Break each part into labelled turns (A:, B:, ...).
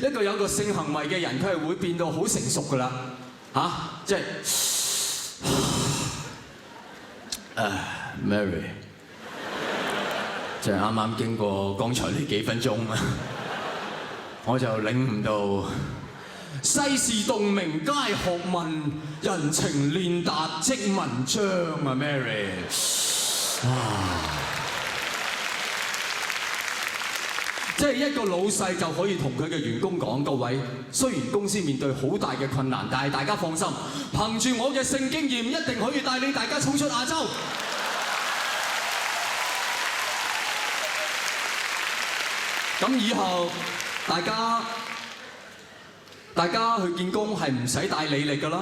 A: 一個有個性行為嘅人，佢係會變到好成熟㗎啦，即係Mary， 即係啱啱經過剛才呢幾分鐘啊，我就領悟到世事洞明皆學問，人情練達即文章啊 Mary。即係一個老細就可以同佢嘅員工講：各位，雖然公司面對好大嘅困難，但係大家放心，憑住我嘅性經驗，一定可以帶領大家衝出亞洲。咁以後大家去見工係唔使帶履歷㗎啦，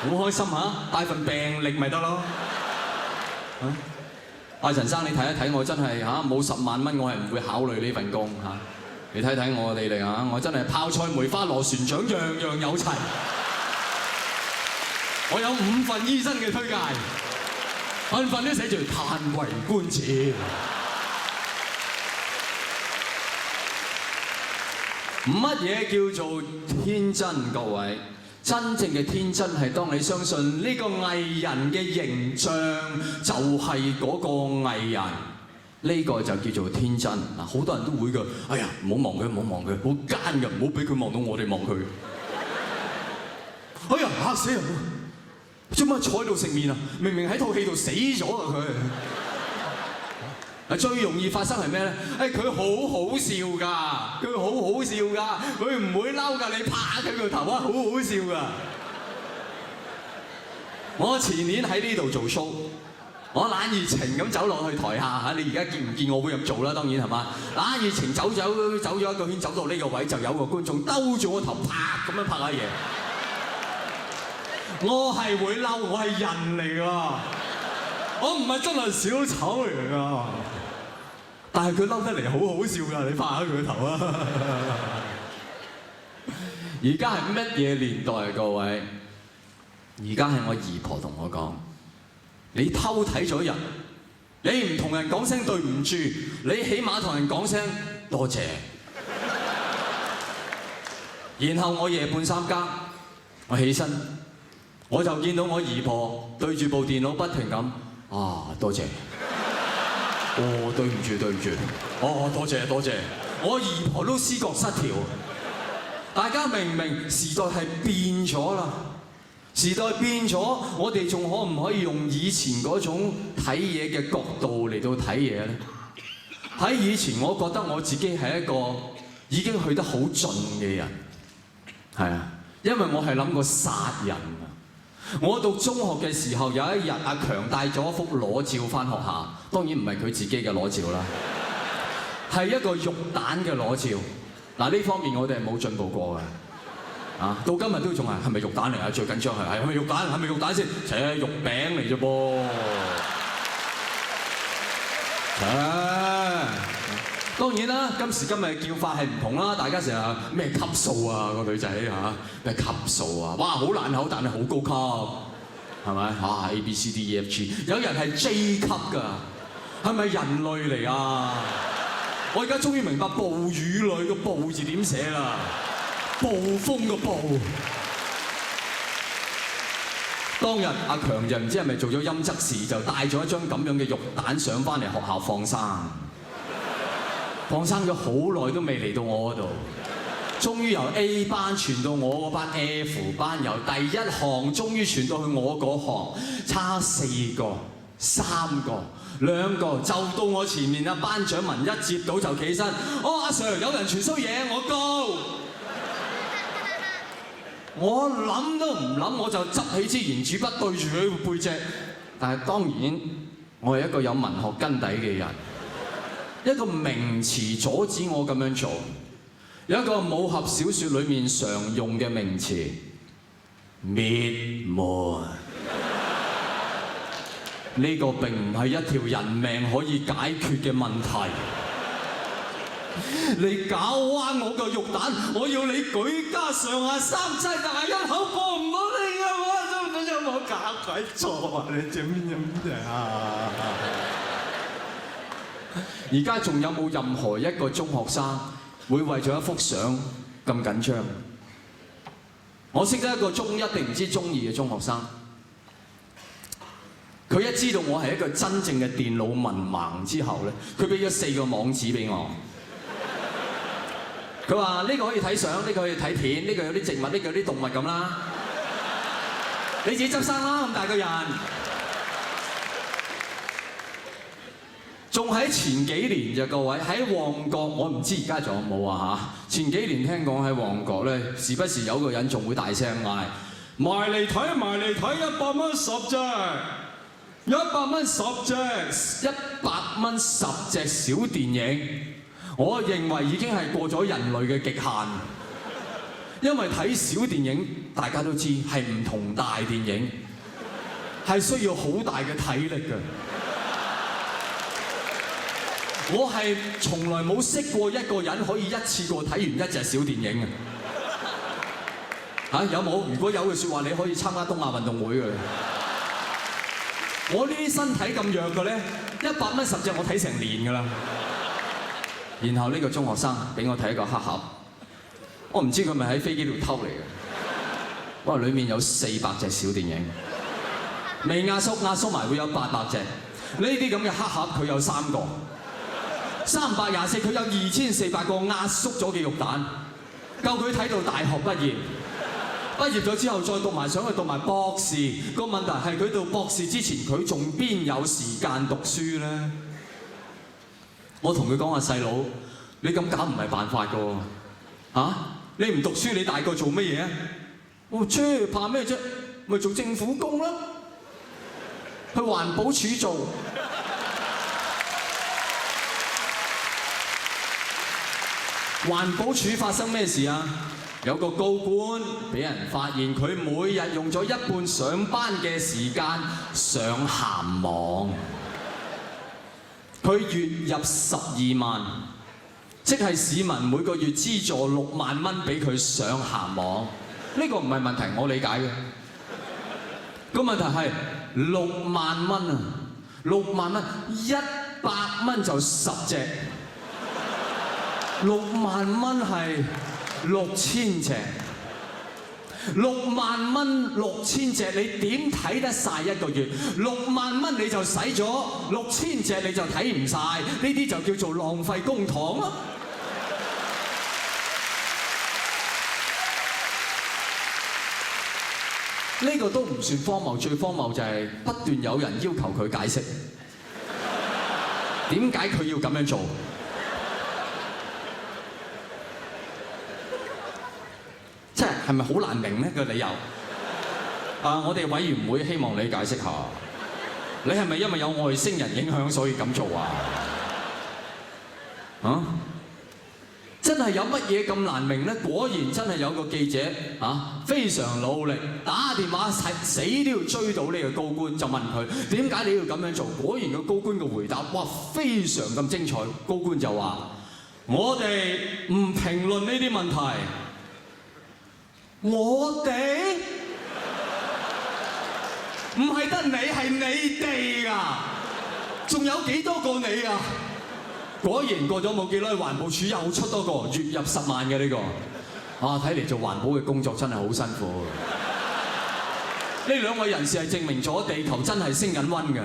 A: 好開心嚇，帶份病歷咪得咯。阿陳生，你睇一睇我真係冇10萬蚊，我係唔會考慮呢份工嚇。你睇睇我哋嚟我真係泡菜梅花螺旋槳樣樣有齊。我有5份醫生嘅推介，份份都寫住嘆為觀止。乜嘢叫做天真？各位，真正嘅天真係當你相信呢個藝人嘅形象就係嗰個藝人，呢個就叫做天真。嗱，好多人都會㗎。哎呀，唔好望佢，唔好望佢，好奸㗎，唔好俾佢望到我哋望佢。哎呀，嚇死人！做乜坐喺度食麵啊？明明喺套戲度死咗啊佢！最容易發生係咩咧？佢好好笑㗎，佢好好笑㗎，佢唔會嬲㗎，你拍佢個頭啊，好好笑㗎。我前年喺呢度做 show， 我懶熱情咁走落去台下嚇，你而家見唔見我會咁做啦？當然係嘛，懶熱情走咗一個圈，走到呢個位就有個觀眾兜住我頭拍咁樣拍下嘢。我係會嬲，我係人嚟㗎，我唔係真係小丑嚟㗎。但係佢嬲得嚟好好笑㗎，你拍下佢個頭啊！而家係乜嘢年代啊，各位？而家係我姨婆同我講：你偷睇咗人，你唔同人講聲對唔住，你起碼同人講聲多謝。然後我夜半3更，我起身，我就見到我姨婆對住部電腦不停咁多謝。對唔住，對唔住。多謝，多謝。我姨婆都思覺失調。大家明唔明？時代係變咗啦。時代變咗，我哋仲可唔可以用以前嗰種睇嘢嘅角度嚟到睇嘢咧？喺以前，我覺得我自己係一個已經去得好盡嘅人。係啊，因為我係諗過殺人啊！我讀中學嘅時候，有一日阿強帶咗一幅裸照翻學校，當然唔係佢自己嘅裸照啦，係一個肉蛋嘅裸照。嗱，呢方面我哋係冇進步過嘅，到今日都仲係咪肉蛋嚟啊？最緊張係咪肉蛋？係咪肉蛋先？肉餅嚟啫噃。當然啦，今時今日嘅叫法係唔同啦，大家成日咩級數啊，個女仔咩級數啊，哇好爛口，但係好高級，係咪A B C D E F G， 有人係 J 級㗎，係咪人類嚟啊？我而家終於明白哺乳類個哺字點寫啦，暴風個暴。當日阿強就唔知係咪做咗陰質事，就帶咗一張咁樣嘅肉蛋相翻嚟學校放生。放生咗好耐都未嚟到我嗰度，終於由 A 班傳到我嗰班 F 班，由第一行終於傳到去我嗰行，差4個、3個、2個，就到我前面啊！班長文一接到就企身，阿 Sir 有人傳衰嘢，我告。我諗都唔諗，我就執起支圓珠筆對住佢背脊。但係當然，我係一個有文學根底嘅人。一個名詞阻止我咁樣做，有一個武俠小説裏面常用嘅名詞滅門。呢個並唔係一條人命可以解決嘅問題。你搞彎我個肉蛋，我要你舉家上下3妻大一口過唔到你㗎嘛？有冇搞鬼錯啊？你做咩啊？而家仲有冇任何一個中學生會為咗一幅相咁緊張。我識得一個中一定唔知中二嘅中學生，佢一知道我係一個真正嘅電腦文盲之後咧，佢俾咗4個網址俾我。佢話呢個可以睇相，呢個可以睇片，呢個有啲植物，呢個有啲動物咁啦。你自己執生啦，咁大個人。仲喺前幾年就各位喺旺角，我唔知而家仲有冇啊嚇。前幾年聽講喺旺角咧，時不時有個人仲會大聲嗌：埋嚟睇，埋嚟睇，100蚊10隻，100蚊10隻，100蚊10隻小電影。我認為已經係過咗人類嘅極限，因為睇小電影大家都知係唔同大電影，係需要好大嘅體力㗎。我係從來冇識過一個人可以一次過睇完一隻小電影嘅。有冇？如果有嘅説話，你可以參加東亞運動會嘅。我呢啲身體咁弱嘅咧，100蚊10隻我睇成年㗎啦。然後呢個中學生俾我睇一個黑盒，我唔知佢咪喺飛機度偷嚟嘅。哇！裡面有400隻小電影，未壓縮，壓縮埋會有800隻。呢啲咁嘅黑盒佢有3個。324，佢有2400個壓縮咗嘅肉蛋，夠佢睇到大學畢業。畢業咗之後再讀埋，想去讀埋博士。個問題係佢讀博士之前，佢仲邊有時間讀書咧？我同佢講話，細佬，你咁搞唔係辦法㗎喎。你唔讀書，你大個做乜嘢啊？我切，怕咩啫？咪做政府工啦，去環保署做。環保署發生咩事啊？有個高官俾人發現佢每日用咗一半上班嘅時間上鹹網，佢月入12萬，即係市民每個月資助6萬蚊俾佢上鹹網。呢個唔係問題，我理解嘅。個問題係6萬蚊啊，6萬蚊100蚊就10隻。6萬蚊係6000隻，6萬蚊6000隻，你點睇得晒一個月？6萬蚊你就使咗6000隻，你就睇唔晒，呢啲就叫做浪費公帑咯。呢個都唔算荒謬，最荒謬就係不斷有人要求佢解釋，點解佢要咁樣做？即係咪好難明呢個理由？我哋委員會希望你解釋下，你係咪因為有外星人影響所以咁做啊？真係有乜嘢咁難明呢？果然真係有個記者非常努力打電話死都要追到呢個高官，就問佢點解你要咁樣做？果然個高官嘅回答哇非常咁精彩。高官就話：我哋唔評論呢啲問題。我哋唔係得你，係你哋啊！仲有幾多個你啊？果然過咗冇幾耐，環保署又出多個月入10萬嘅呢個。睇嚟做環保嘅工作真係好辛苦。呢2位人士係證明咗地球真係升緊溫㗎。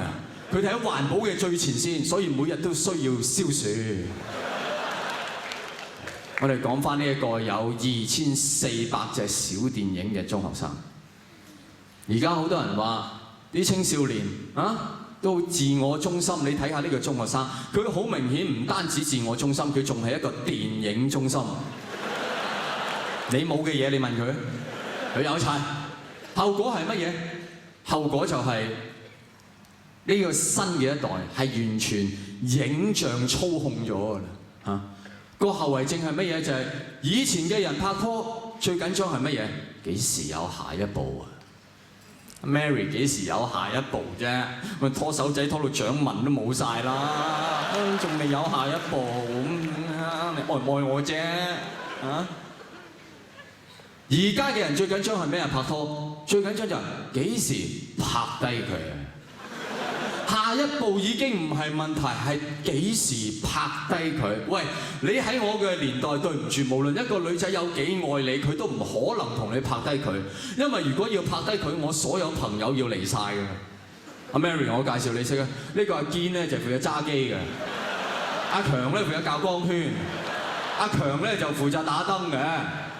A: 佢哋喺環保嘅最前線，所以每日都需要消暑。我哋講翻呢一個有2400隻小電影嘅中學生。而家好多人話啲青少年都自我中心，你睇下呢個中學生，佢好明顯唔單止自我中心，佢仲係一個電影中心。你冇嘅嘢，你問佢，佢有齊。後果係乜嘢？後果就係呢個新嘅一代係完全影像操控咗㗎啦。個後遺症係乜嘢？就係以前嘅人拍拖最緊張係乜嘢？幾時有下一步啊 ？Mary 幾時有下一步啫？咪拖手仔拖到掌紋都冇晒啦，仲未有下一步咁，你愛唔愛我啫？而家嘅人最緊張係咩啊？拍拖最緊張就係幾時拍低佢啊？下下一步已經唔係問題，係幾時拍低佢？喂，你喺我嘅年代，對唔住，無論一個女仔有幾愛你，佢都唔可能同你拍低佢，因為如果要拍低佢，我所有朋友要離晒㗎。阿 Mary， 我介紹你識啊，呢個阿堅咧就負責揸機嘅，阿強咧負責校光圈，阿強咧就負責打燈嘅，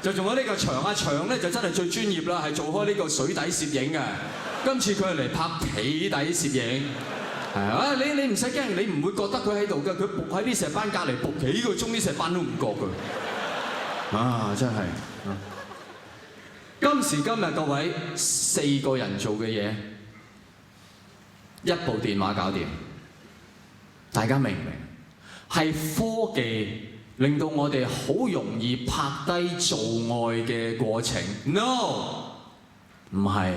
A: 就仲有呢個長，阿長咧就真係最專業啦，係做開呢個水底攝影嘅。今次佢係嚟拍企底攝影，係啊！你唔使驚，你唔會覺得佢喺度㗎，佢伏喺啲石斑隔離伏幾個鐘，啲石斑都唔覺㗎。啊，真係！今時今日各位4個人做嘅嘢，一部電話搞掂，大家明唔明？係科技令到我哋好容易拍低做愛嘅過程。No， 唔係。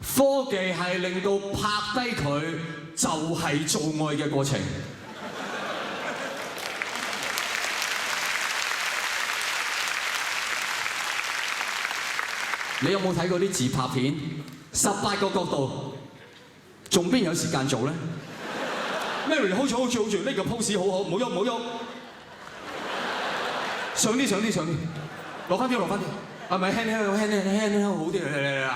A: 科技係令到拍低佢就係做愛嘅過程。你有冇睇過啲自拍片？18個角度，仲邊有時間做咧 ？Mary， 好住，呢個 pose 好好，唔好喐。上啲，落翻啲，係咪輕好啲嚟。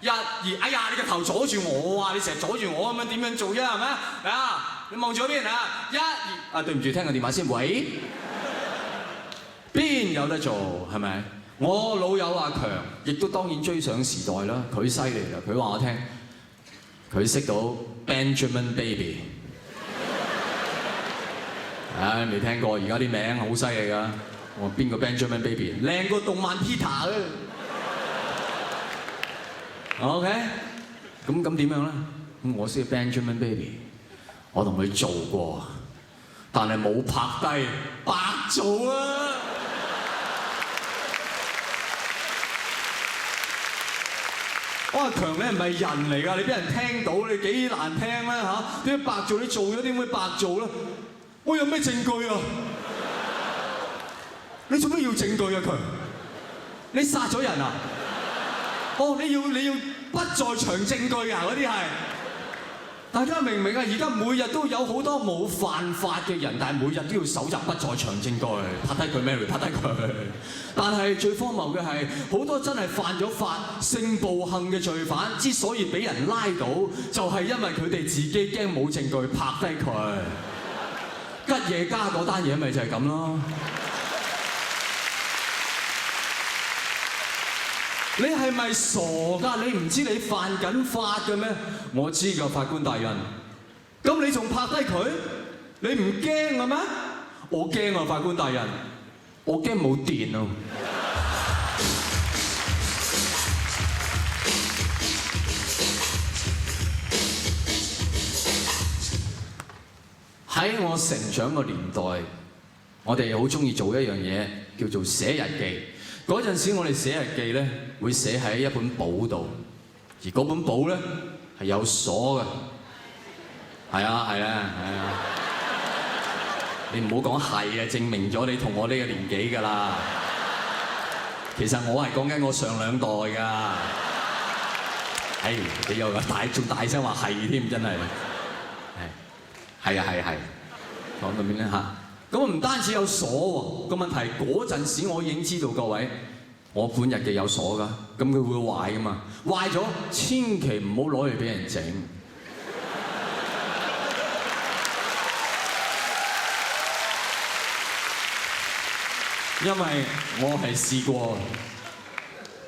A: 1、2，哎呀！你個頭阻住我啊！你成日阻住我咁樣點樣做啫？係咪啊？你望住嗰邊啊！1、2，啊對唔住，聽個電話先。喂，邊有得做係咪？我老友阿強，亦都當然追上時代啦。佢犀利啦！佢話我聽，佢識到 Benjamin Baby。唉，未聽過，而家啲名好犀利㗎。我話邊個 Benjamin Baby？ 靚過動漫 Peter 啊！OK， 咁點樣咧？咁我識 Benjamin Baby， 我同佢做過，但係冇拍低，白做啊！我話強，你係咪人嚟㗎？你俾人聽到，你幾難聽咧嚇？點解白做？你做咗點會白做咧？我有咩證據啊？你做咩要證據啊？強，你殺咗人啊？哦，你要不在場證據啊！嗰啲係，大家明唔明啊？而家每日都有好多冇犯法嘅人，但係每日都要搜集不在場證據，拍低佢 Mary， 拍低佢。但係最荒謬嘅係，好多真係犯咗法、性暴行嘅罪犯，之所以俾人拉到，就係因為佢哋自己驚冇證據拍低佢。吉野家嗰單嘢咪就係咁咯。你係咪傻㗎？你唔知你犯緊法嘅咩？我知㗎，法官大人。咁你仲拍低佢？你唔驚嘅咩？我驚啊，法官大人。我驚冇電啊！喺我成長嘅年代，我哋好中意做一樣嘢，叫做寫日記。嗰陣時，我哋寫日記咧，會寫喺一本簿度，而嗰本簿咧係有鎖嘅。係啊！你唔好講係啊，證明咗你同我呢個年紀㗎啦。其實我係講緊我上2代㗎。你又仲大聲話係添，真係。係。講到邊咧嚇？咁唔單止有鎖喎，個問題嗰陣時我已經知道，各位，我本日記有鎖㗎，咁佢會壞㗎嘛，壞咗千祈唔好攞嚟俾人整，因為我係試過，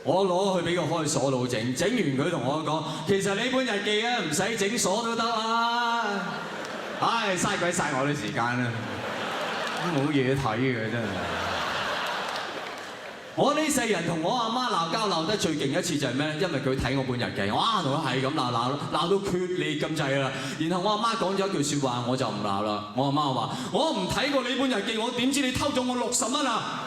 A: 我攞去俾個開鎖佬整完佢同我講，其實你本日記啊唔使整鎖都得啦，唉，嘥鬼曬我啲時間啦。冇嘢睇嘅真係，我呢世人同我阿媽鬧交鬧得最勁一次就係咩咧？因為佢睇我本日記，哇同佢係咁鬧到決裂咁滯啦。然後我阿媽講咗一句説話，我就唔鬧啦。我阿媽話：我唔睇過你本日記，我點知你偷咗我60蚊啊？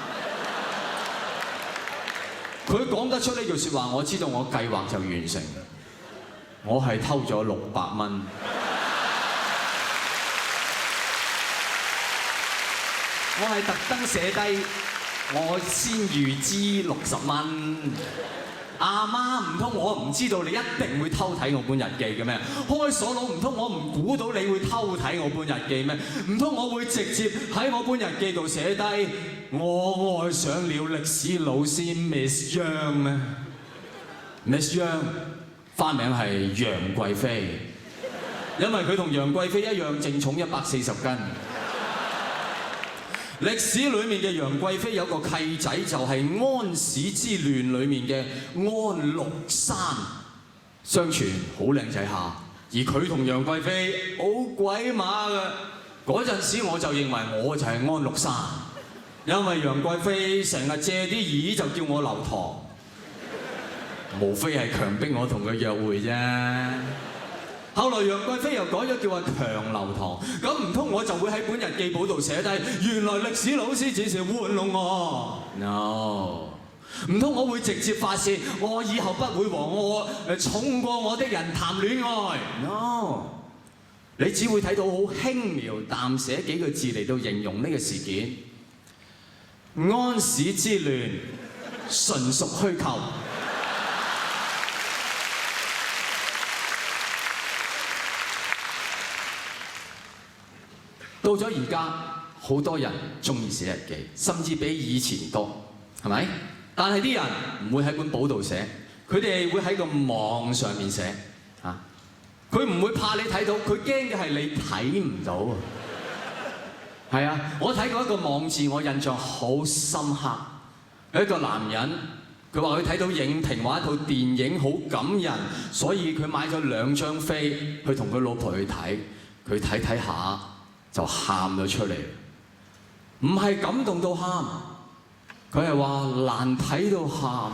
A: 佢講得出呢句説話，我知道我計劃就完成。我係偷咗600蚊。我係特登寫低，我先預支60蚊，阿媽，唔通我唔知道你一定會偷睇我本日記嘅咩？開鎖佬，唔通我唔估到你會偷睇我本日記咩？唔通我會直接喺我本日記度寫低我愛上了歷史老師 Miss Yang 咩 ？Miss Yang 花名係楊貴妃，因為佢同楊貴妃一樣淨重140斤。歷史裏面嘅楊貴妃有個契仔，就係安史之亂裏面嘅安祿山，相傳好靚仔下，而佢同楊貴妃好鬼馬嘅。嗰陣時我就認為我就係安祿山，因為楊貴妃成日借啲意就叫我留堂，無非係強迫我同佢約會啫。後來楊貴妃又改咗叫阿強留堂，咁唔通我就會喺本日記簿度寫低原來歷史老師只是玩弄我 ？No， 唔通我會直接發泄我以後不會和我重過我的人談戀愛 ？No， 你只會睇到好輕描淡寫幾個字嚟到形容呢個事件。安史之亂純屬虛構。到咗而家，好多人中意寫日記，甚至比以前多，係咪？但係啲人唔會喺本簿度寫，佢哋會喺個網上面寫嚇。佢唔會怕你睇到，佢驚嘅係你睇唔到啊！係啊，我睇過一個網誌，我印象好深刻。有一個男人，佢話佢睇到影評話一套電影好感人，所以佢買咗2張飛去同佢老婆去睇，佢睇睇下就喊咗出嚟，唔係感動到喊，佢係話難睇到喊。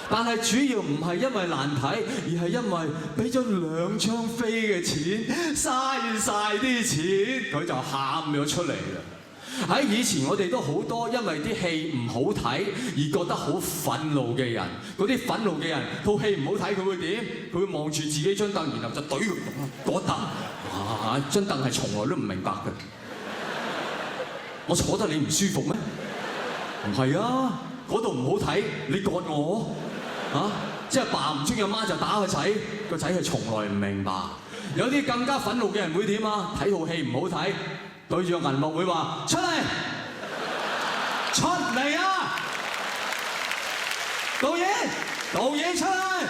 A: 但係主要唔係因為難睇，而係因為俾咗2張飛嘅錢，嘥晒啲錢，佢就喊咗出嚟啦。喺以前我哋都好多因為啲戲唔好睇而覺得好憤怒嘅人，嗰啲憤怒嘅人套戲唔好睇，佢會點？佢會望住自己張凳，然後就懟佢嗰凳。哇！張凳係從來都唔明白嘅，我坐得你唔舒服咩？唔係啊，嗰度唔好睇，你割我啊！即係爸唔中意阿媽就打個仔，個仔係從來唔明白。有啲更加憤怒嘅人會點啊？睇套戲唔好睇，對住個銀幕會話：出嚟，出嚟啊！導演出嚟！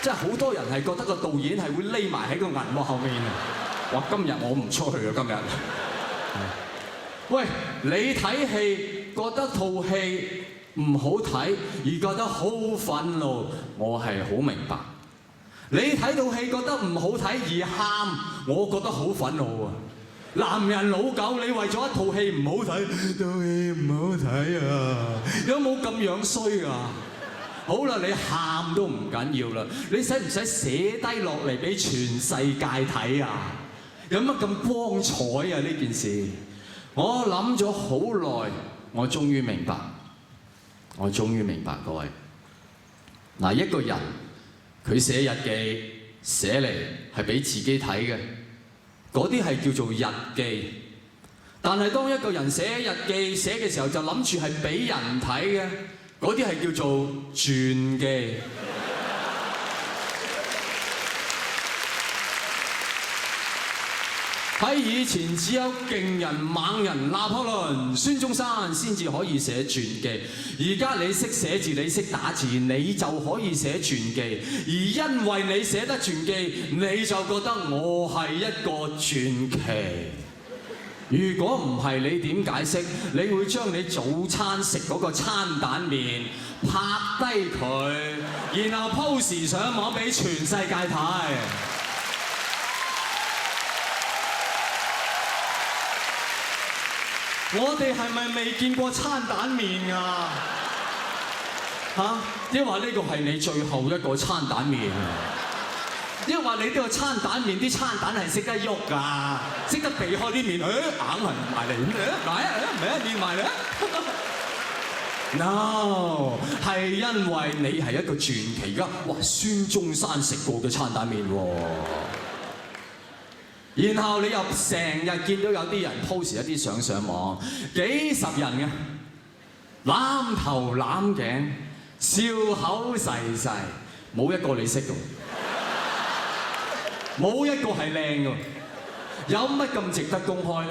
A: 即係好多人係覺得個導演係會匿埋喺個銀幕後面嘅。哇！今日我唔出去啊！今日。喂，你睇戲覺得套戲唔好睇而覺得好憤怒，我係好明白。你睇套戲覺得唔好睇而喊，我覺得好憤怒啊！男人老狗，你為咗一套戲唔好睇，套戲唔好睇啊！有冇咁樣衰啊？好啦，你喊都唔緊要啦，你使唔使寫低落嚟俾全世界睇啊？有乜咁光彩啊？呢件事，我諗咗好耐，我終於明白，各位。嗱，一個人佢寫日記寫嚟係俾自己睇嘅，嗰啲係叫做日記。但係當一個人寫日記寫嘅時候，就諗住係俾人睇嘅，嗰啲係叫做傳記。喺以前只有勁人猛人拿破崙、孫中山先至可以寫傳記，而家你識寫字，你識打字，你就可以寫傳記。而因為你寫得傳記，你就覺得我係一個傳奇。如果唔係，你點解釋？你會將你早餐食嗰個餐蛋麵拍低佢，然後 post 上網俾全世界睇。我哋係咪未見過餐蛋麵啊？嚇！因為呢個係你最後一個餐蛋麵啊！因為你呢個餐蛋麵啲餐蛋係識得喐㗎，識得避開啲麵，硬係埋嚟咁樣，埋面埋嚟。No， 係因為你係一個傳奇㗎。哇！孫中山食過嘅餐蛋麵喎。然後你又成日見到有啲人 post 一啲相上網，幾十人嘅攬頭攬頸，笑口噬噬，冇一個你識嘅，冇一個係靚嘅，有乜咁值得公開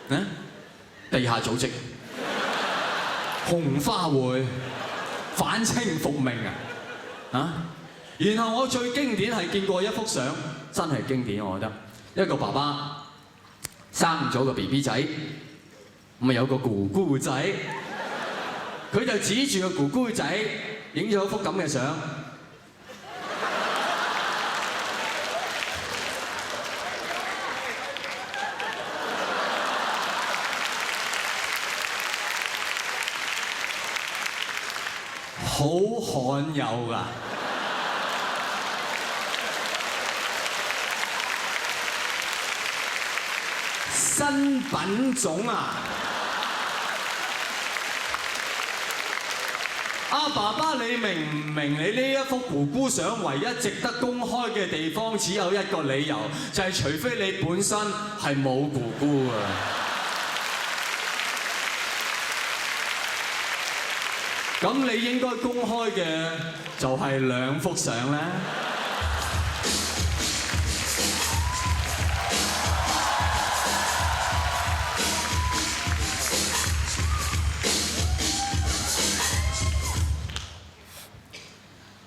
A: 咧？啊？地下組織、紅花會、反清復明啊！然後我最經典係見過一幅相，真係經典，我覺得一個爸爸生咗個 BB 仔，咁啊有個姑姑仔，佢就指住個姑姑仔影咗一幅咁嘅相。好罕有㗎，新品種啊！阿爸爸，你明唔明？你呢一幅姑姑相唯一值得公開嘅地方，只有一個理由，就係除非你本身係冇姑姑啊！咁你應該公開嘅就係2幅相啦。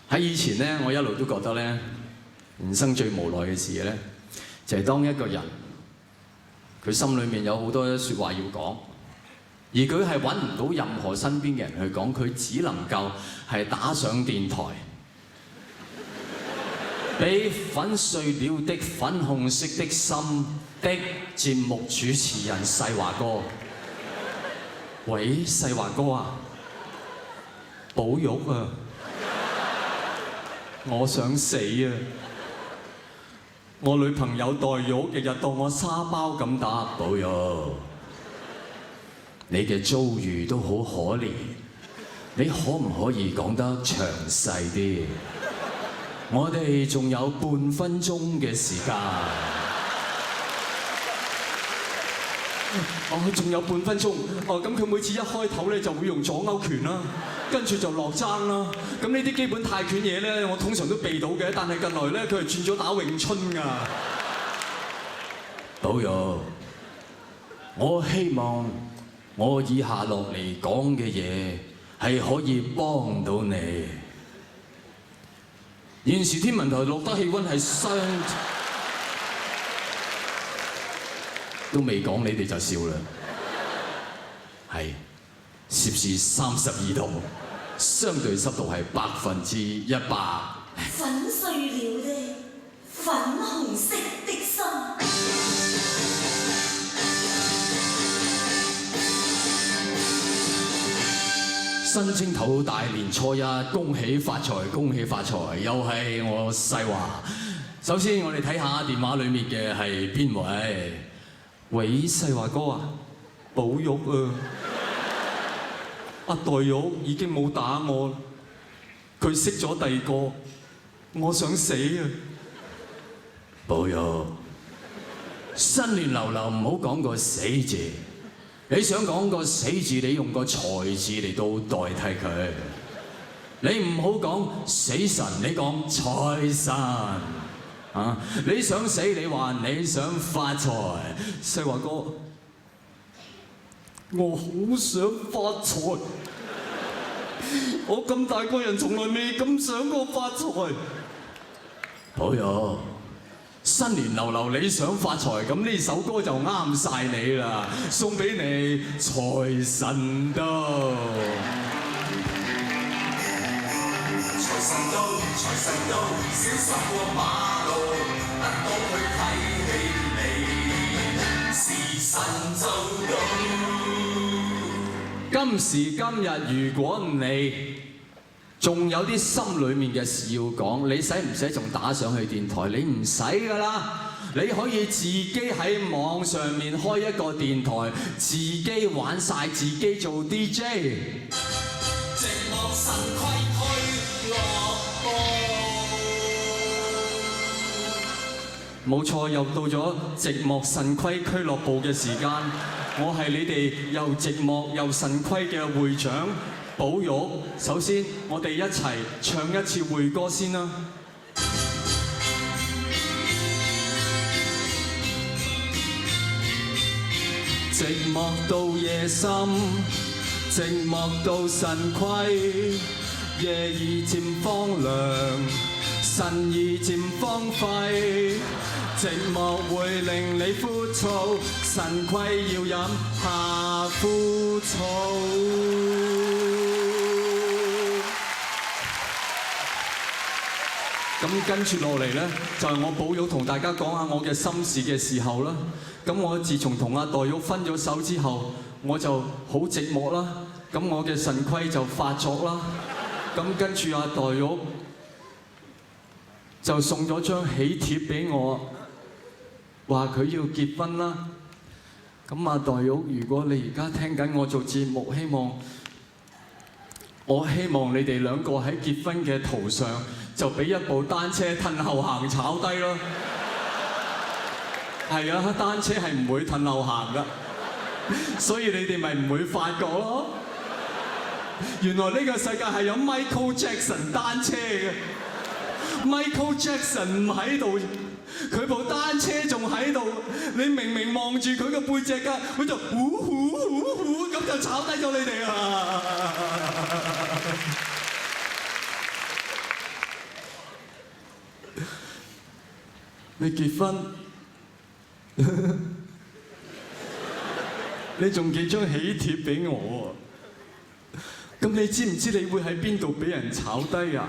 A: 喺以前咧，我一路都覺得咧，人生最無奈嘅事咧，就係當一個人佢心裏面有好多説話要講。而佢係揾唔到任何身邊嘅人去講，佢只能夠係打上電台，俾粉碎了的粉紅色的心的節目主持人世華哥。喂，世華哥啊，保育啊，我想死啊！我女朋友黛玉日日當我沙包咁打，保育。你嘅遭遇都好可憐，你可唔可以講得詳細啲？我哋仲有半分鐘嘅時間。仲有半分鐘。咁佢每次一開頭咧就會用左勾拳啦，跟住就落踭啦。咁呢啲基本泰拳嘢咧，我通常都避到嘅，但係近來咧佢係轉咗打詠春㗎。保佑，我希望我以下落嚟講嘅嘢係可以幫到你。現時天文台錄得氣温係都未講你哋就笑啦，係攝氏32度，相對濕度係100%。
B: 粉碎了的粉紅色的心。
A: 新正頭大年初一，恭喜發財，恭喜發財！又係我世華。首先我哋睇下電話裡面嘅係邊位？喂，世華哥啊，保育啊！阿黛玉已經冇打我，佢識咗第二個，我想死啊！保育，新年流流唔好講個死字。你想講個死字，你用個財字嚟到代替佢。你唔好講死神，你講財神。啊！你想死，你話你想發財。世華哥，我好想發財。我咁大個人，從來未咁想過發財。保佑！新年流流你想發財，咁呢首歌就啱晒你啦，送俾你財神到。財神到，財神到，小心過馬路，得到去睇戲你，時辰就到。今時今日，如果你仲有啲心裡面嘅事要講，你使唔使仲打上去電台？你唔使㗎啦，你可以自己喺網上面開一個電台，自己玩晒，自己做 DJ。寂寞神規俱樂部，冇錯，又到咗寂寞神規俱樂部嘅時間。我係你哋又寂寞又神規嘅會長寶玉，首先我哋一齊唱一次會歌先啦。寂寞到夜深，寂寞到腎虧，夜已漸荒涼，腎已漸荒廢。寂寞會令你枯燥，腎虧要飲夏枯草。咁跟住落嚟呢，就係我寶玉同大家講下我嘅心事嘅時候啦。咁我自從同阿黛玉分咗手之後，我就好寂寞啦。咁我嘅腎虧就發作啦。咁跟住阿黛玉就送咗張喜帖俾我，話佢要結婚啦。咁阿黛玉，如果你而家聽緊我做節目，我希望你哋兩個喺結婚嘅途上就俾一部單車褪後行炒低咯。係啊，單車係唔會褪後行噶，所以你哋咪唔會發覺咯。原來呢個世界係有 Michael Jackson 單車嘅。Michael Jackson 唔喺度，佢部單車仲喺度。你明明望住佢個背脊㗎，佢就呼呼呼呼咁就炒低咗你哋啊！你結婚，你仲寄張喜帖俾我喎？咁你知唔知你會喺邊度俾人炒低啊？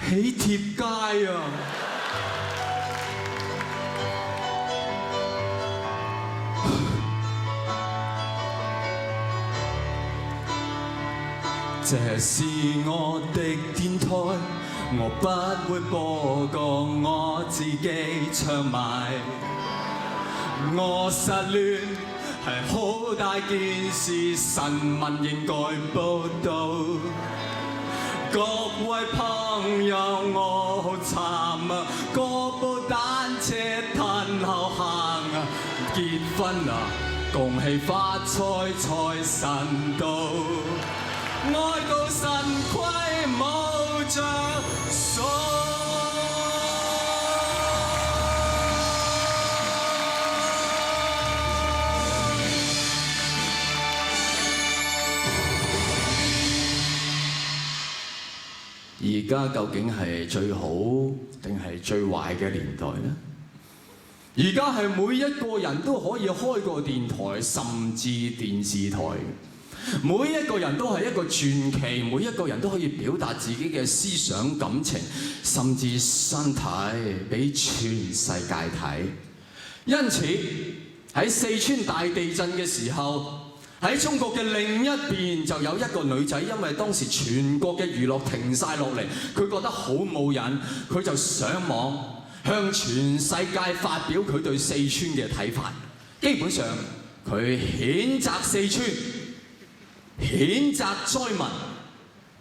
A: 喜帖街啊！這是我的電台，我不會播歌，我自己唱埋。我失戀係好大件事，新聞應該報導。各位朋友，我好慘啊，嗰部單車褪後行啊，結婚啊，恭喜發財財神到，愛到腎虧冇着數。而家究竟係最好定係最壞嘅年代呢？而家係每一個人都可以開個電台，甚至電視台。每一個人都係一個傳奇，每一個人都可以表達自己嘅思想、感情，甚至身體俾全世界睇。因此喺四川大地震嘅時候，喺中國嘅另一邊就有一個女仔，因為當時全國嘅娛樂停晒落嚟，佢覺得好冇癮，佢就上網向全世界發表佢對四川嘅睇法。基本上佢譴責四川，譴責災民，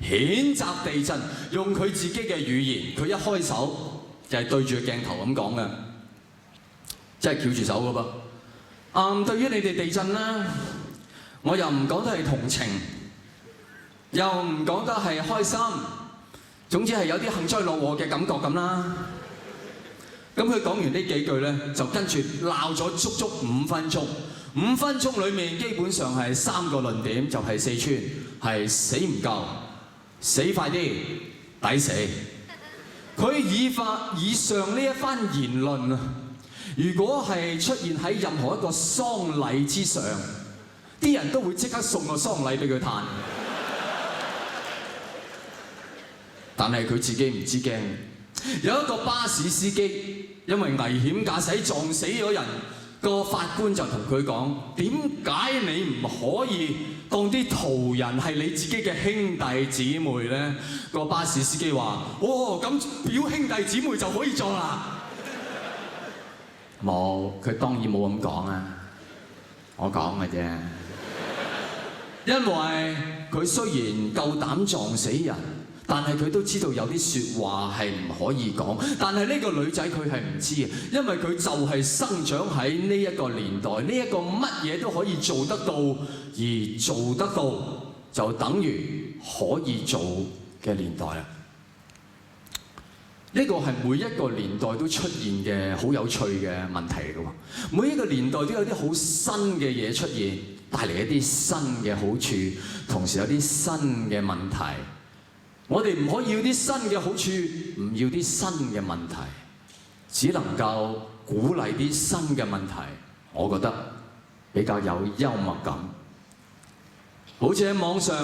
A: 譴責地震，用佢自己嘅語言。佢一開手就係對住個鏡頭咁講嘅，即係翹住手噶噃。對於你哋地震啦，我又唔講得係同情，又唔講得係開心，總之係有啲幸災樂禍嘅感覺咁啦。咁佢講完呢幾句咧，就跟住鬧咗足足5分鐘。5分鐘裡面基本上係3個論點，就係四川係死唔夠，死快啲，抵死。佢以上呢一番言論啊，如果係出現喺任何一個喪禮之上，啲人都會即刻送個喪禮俾佢嘆。但係佢自己唔知驚。有一個巴士司機因為危險駕駛撞死咗人，個法官就同佢講：點解你唔可以當啲途人係你自己嘅兄弟姊妹呢？個巴士司機話：哦，咁表兄弟姊妹就可以撞啦？冇，佢當然冇咁講啊！我講嘅啫。因為佢雖然夠膽撞死人，但係佢都知道有啲説話係唔可以講。但係呢個女仔佢係唔知嘅，因為佢就係生長喺呢一個年代，呢一個乜嘢都可以做得到而做得到就等於可以做嘅年代啦。呢個係每一個年代都出現嘅好有趣嘅問題嚟嘅喎。每一個年代都有啲好新嘅嘢出現，帶嚟一啲新嘅好處，同時有啲新嘅問題。我哋唔可以要啲新嘅好處，唔要啲新嘅問題，只能夠鼓勵啲新嘅問題。我覺得比較有幽默感。好似喺網上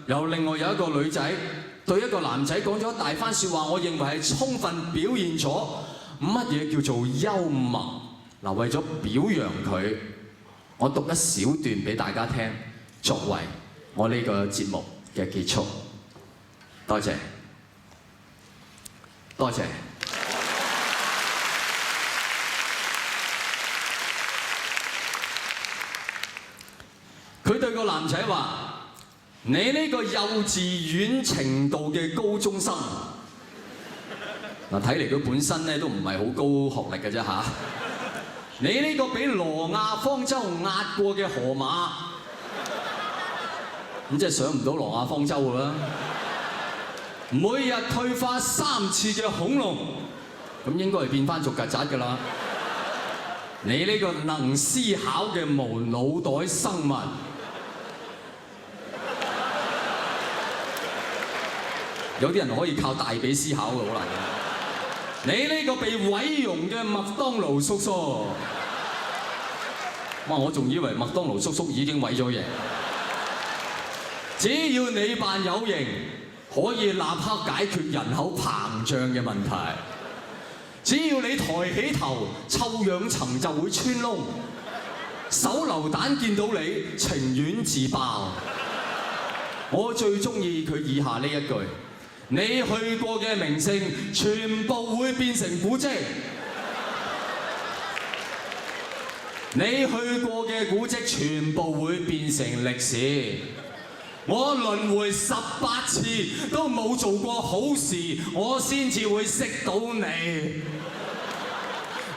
A: 有另外有一個女仔對一個男仔講咗一大番説話，我認為係充分表現咗乜嘢叫做幽默。嗱，為咗表揚佢，我讀一小段俾大家聽，作為我呢個節目嘅結束。多謝，多謝。佢對個男仔話：你呢個幼稚園程度嘅高中生，嗱，睇嚟佢本身咧都唔係好高學歷嘅啫嚇。你呢個俾挪亞方舟壓過嘅河馬，咁即係上唔到挪亞方舟㗎啦。每日退化3次嘅恐龍，咁應該係變翻做曱甴㗎啦。你呢個能思考嘅無腦袋生物，有啲人可以靠大髀思考嘅，好難。你呢個被毀容嘅麥當勞叔叔，哇！我仲以為麥當勞叔叔已經毀咗型。只要你扮有型，可以立刻解決人口膨脹嘅問題。只要你抬起頭，臭氧層就會穿窿。手榴彈見到你，情願自爆。我最中意佢以下呢一句：你去過嘅名勝，全部會變成古蹟。你去過嘅古蹟，全部會變成歷史。我輪迴18次都冇做過好事，我先至會識到你。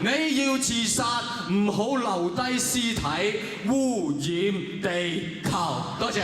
A: 你要自殺，唔好留低屍體，污染地球。多謝。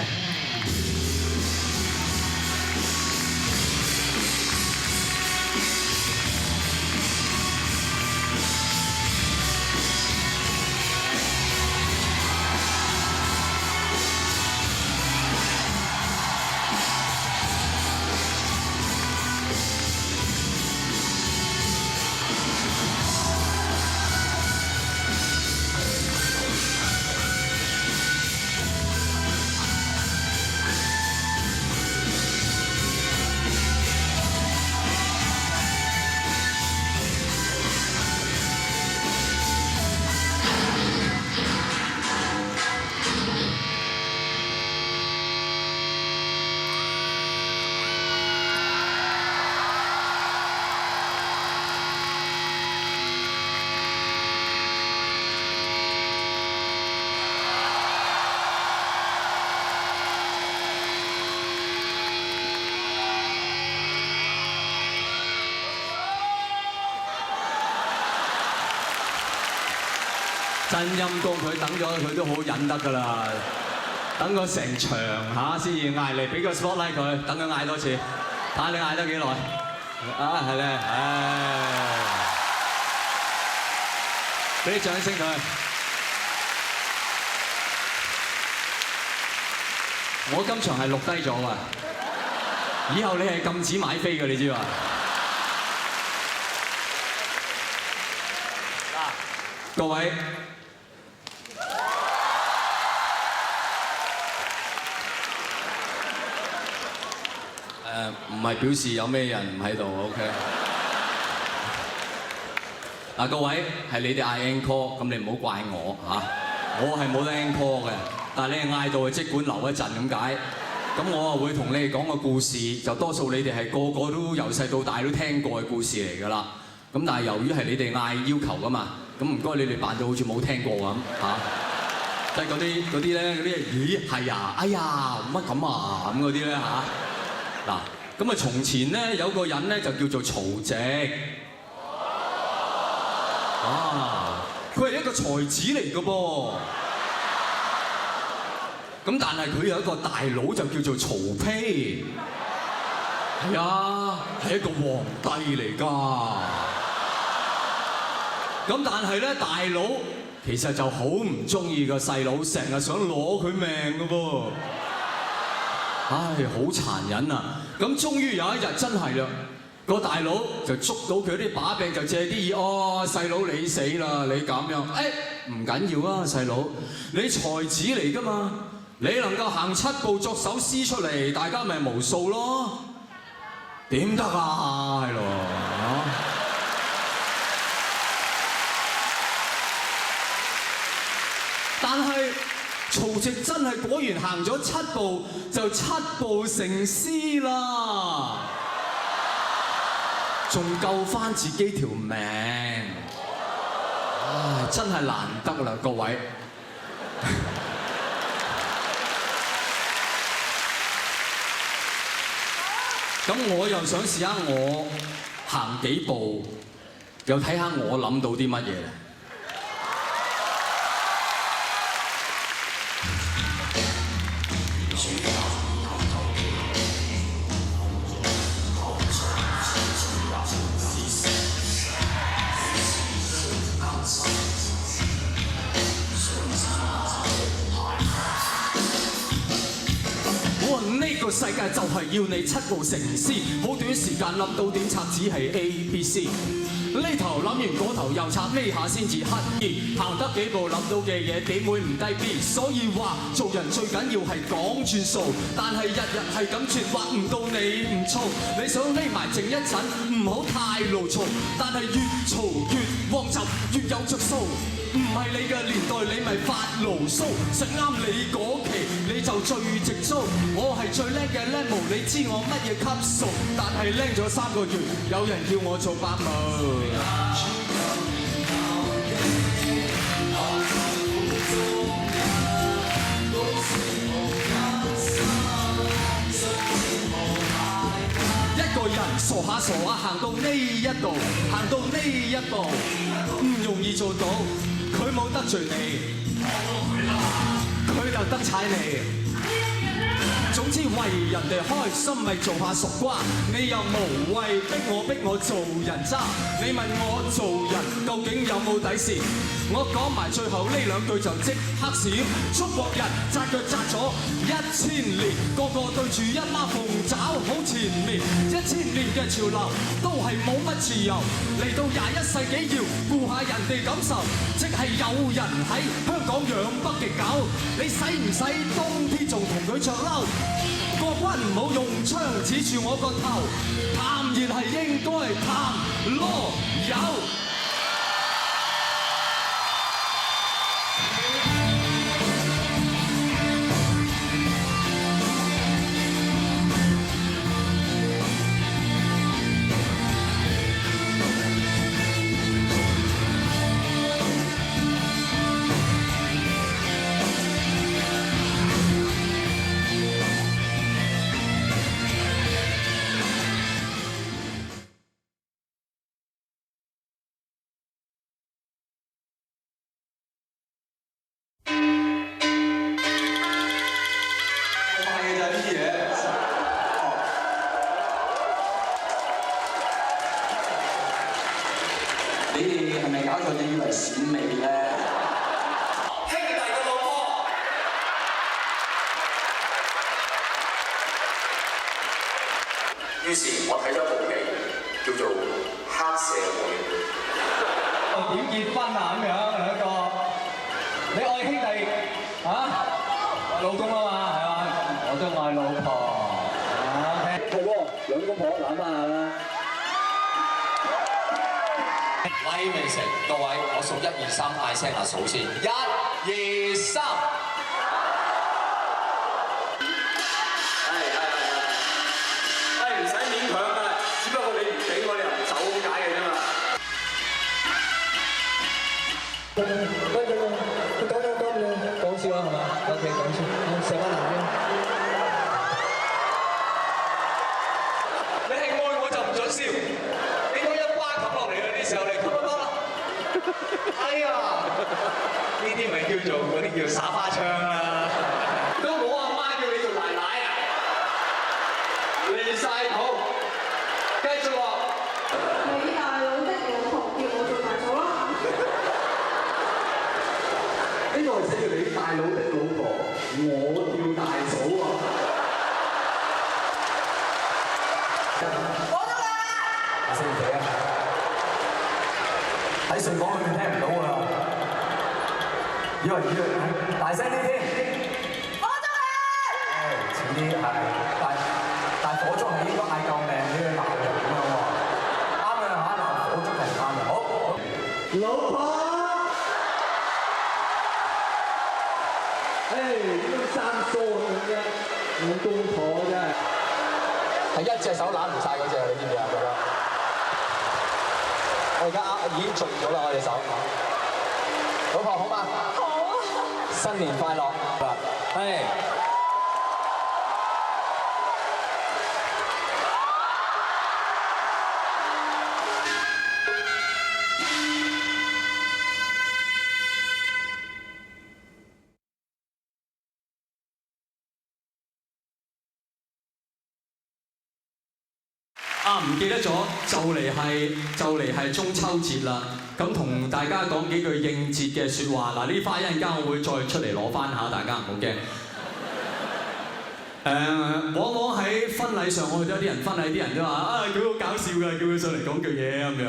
A: 真陰公，佢等咗佢都好忍得㗎啦，等佢成場嚇先至嗌嚟，俾個 spotlight 佢，等佢嗌多次，睇下你嗌得幾耐？啊，係咧，唉，俾啲掌聲佢。我今場係錄低咗㗎，以後你係禁止買飛㗎，你知嘛？各位。唔係表示有咩人唔喺度 ，OK？ 嗱，各位係你哋嗌 encore， 咁你唔好怪我嚇，我係冇得 encore 嘅。但係你哋嗌到，即管留一陣咁解。咁我啊會同你哋講個故事，就多數你哋係個個都由細到大都聽過嘅故事嚟㗎啦。咁但係由於係你哋嗌要求㗎嘛，咁唔該你哋扮到好似冇聽過咁嚇。即係嗰啲咧，嗰啲咦係啊，哎呀乜咁啊咁嗰啲咧嚇。嗱。咁啊，從前咧有個人咧就叫做曹植，佢係一個才子嚟嘅噃。咁但係佢有一個大佬就叫做曹丕，係啊，係一個皇帝嚟㗎。咁但係咧，大佬其實就好唔中意個細佬，成日想攞佢命㗎噃。唉，好殘忍啊！咁終於有一日真係啦，個大佬就捉到佢啲把柄，就借啲意，哦，細佬你死啦，你咁樣，唔緊要啊，細佬，你才子嚟㗎嘛，你能夠行7步作首詩出嚟，大家咪無數咯，點得啊，係咯？但係曹植真係果然行咗7步，就7步成詩啦，仲救返自己條命，唉，真係難得啦，各位。咁我又想試下我行幾步，又睇下我諗到啲乜嘢咧。呢個世界就係要你7步成詩，好短時間諗到點拆，只係 ABC。呢頭諗完嗰頭又拆，呢下先至乞意。行得幾步諗到嘅嘢點會唔低 B？ 所以話做人最緊要係講轉數，但係日日係咁轉，畫唔到你唔燥。你想匿埋靜一陣，唔好太怒嘈，但係越嘈越旺就越有着數。唔係你嘅年代，你咪發牢騷，食啱你嗰期你就最直租。我係最叻嘅叻模，你知我乜嘢級數？但係叻咗3個月，有人叫我做伯母。一個人傻下傻下行到呢一度，行到呢一步，唔容易做到。佢冇得罪你，佢就得踩你。總之為人哋開心咪做下熟瓜，你又無謂逼我做人渣。你問我做人究竟有冇底線？我講埋最後呢2句就即刻閃。中國人紮腳紮咗1000年，個個對住一孖鳳爪好前面。1000年嘅潮流都係冇乜自由，嚟到21世紀要顧下人哋感受，即係有人喺香港養北極狗，你使唔使冬天仲同佢着褸？過關唔好用槍指住我個頭，談言係應該談囉柚。
C: 你哋係咪搞錯？你以為閃尾咧？兄弟嘅老婆。於是，我睇咗部戲，叫做《黑社會》。
D: 點結婚啊？咁樣兩個，你愛兄弟嚇，愛老公啊嘛，係嘛？我都愛老婆。係喎，兩公婆攬下啦。
C: 威未成，各位，我數1、2、3，嗌聲阿嫂先。1、2、3。唔使勉強㗎，只不過你唔俾我，你又唔走咁解嘅啫嘛。
D: 講笑啦，係嘛 ？OK， 講笑，成班男嘅。
C: 你係愛我就唔準笑，你當一巴冚落嚟嗰啲時候，你冚一巴啦。哎呀，呢啲咪叫做嗰啲叫耍花槍
D: 個係寫住你大佬的老婆，我叫大嫂喎。
B: 我得啦！
D: 阿四姐啊，喺睡房裏面聽唔到㗎，以為大聲啲添。
B: 我得啦！
D: 誒，遲啲係，但火燭係應該嗌救命呢個鬧人咁樣喎。啱嘅嚇，鬧火燭係啱嘅。好，老婆。誒，點解生疏咁嘅？我公婆真係。係一隻手攬唔晒嗰隻，你知唔知啊？覺得？我而家已經盡咗啦，我隻手。老婆好嗎？
B: 好啊！
D: 新年快樂！係。
A: 唔記得咗，就嚟係中秋節啦。咁同大家講幾句應節嘅説話。嗱，呢花一陣間我會再出嚟攞翻下，大家唔好驚。往往喺婚禮上，我去咗啲人婚禮，啲人都話啊，佢好搞笑㗎，叫佢上嚟講句嘢咁樣。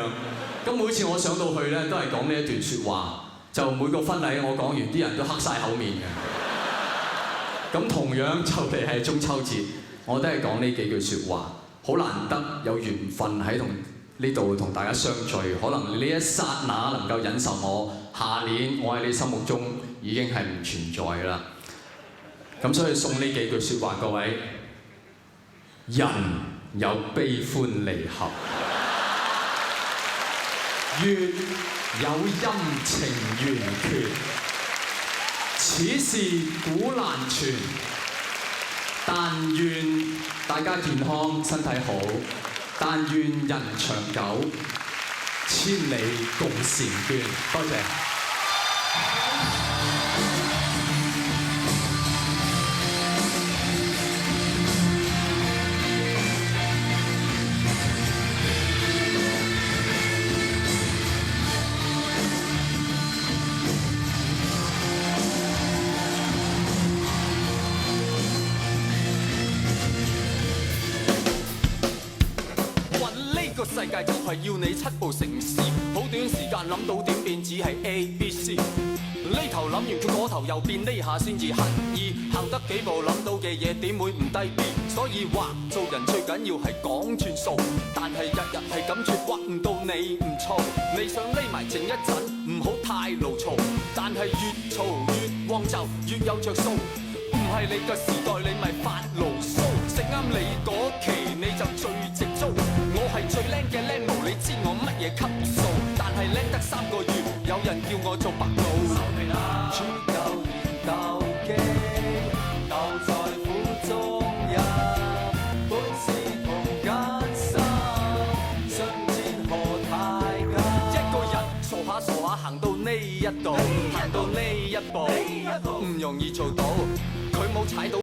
A: 咁每次我上到去咧，都係講呢一段説話。就每個婚禮我講完，啲人都黑晒口面嘅。咁同樣就嚟係中秋節，我都係講呢幾句説話。好難得有緣分喺呢度同大家相聚，可能呢一剎那能夠忍受我，下年我喺你心目中已經係唔存在啦。咁所以送呢幾句説話，各位，人有悲歡離合，月有陰晴圓缺，此事古難全。但願大家健康身體好，但願人長久，千里共嬋娟。多謝。
E: 世界就係要你七步成詩，好短時間諗到點變，只係 ABC。呢頭諗完佢嗰頭又變，呢下先至刻意行得幾步，諗到嘅嘢點會唔低 B？所以話做人最緊要係講轉數，但係日日係咁絕屈唔到你唔燥。你想匿埋靜一陣，唔好太牢嘈，但係越嘈越旺就越有着數。唔係你個時代，你咪發牢騷，食啱你嗰期你就最直租。我係最靚嘅靚模，你知我乜嘢級數？但係靚得3個月，有人叫我做白老。煮夠年鬥機，鬥在苦中人，本是同艱辛，相煎何太急？一個人傻下行到呢一度，行到呢一步，唔容易做到，佢冇踩到。